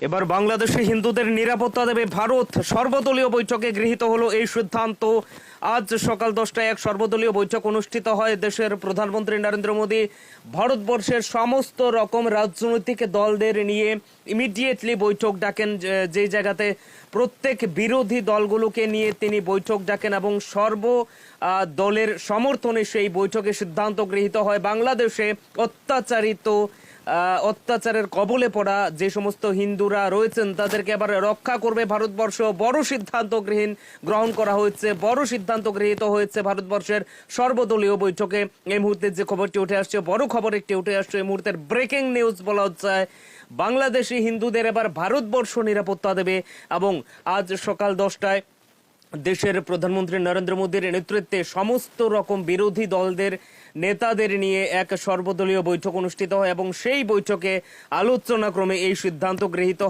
এবার বাংলাদেশে হিন্দুদের নিরাপত্তা দেবে ভারত। সর্বদলীয় বৈঠকে গৃহীত হলো এই সিদ্ধান্ত। আজ সকাল 10টায় এক সর্বদলীয় বৈঠক অনুষ্ঠিত হয়। দেশের প্রধানমন্ত্রী নরেন্দ্র মোদী ভারতবর্ষের সমস্ত রকম রাজনৈতিক দলদের নিয়ে ইমিডিয়েটলি বৈঠক ডাকেন, যে জায়গাতে প্রত্যেক বিরোধী দলগুলোকে নিয়ে তিনি বৈঠক ডাকেন এবং সর্ব দলের সমর্থনে সেই বৈঠকে সিদ্ধান্ত গৃহীত হয় বাংলাদেশে অত্যাচারের কবলে পড়া যে সমস্ত হিন্দুরা রয়েছেন তাদেরকে আবার রক্ষা করবে ভারতবর্ষ। বড় সিদ্ধান্ত গ্রহণ করা হয়েছে, বড় সিদ্ধান্ত গৃহীত হয়েছে ভারতবর্ষের সর্বদলীয় বৈঠকে। এই মুহূর্তে যে খবরটি উঠে আসছে, বড় খবর একটি উঠে আসছে এই মুহূর্তের ব্রেকিং নিউজ বলা হচ্ছে। বাংলাদেশি হিন্দুদের এবার ভারতবর্ষ নিরাপত্তা দেবে এবং আজ সকাল 10টায় দেশের প্রধানমন্ত্রী নরেন্দ্র মোদীর নেতৃত্বে সমস্ত রকম বিরোধী দলদের নেতাদের নিয়ে এক সর্বদলীয় বৈঠক অনুষ্ঠিত হয় এবং সেই বৈঠকে আলোচনাক্রমে এই সিদ্ধান্ত গৃহীত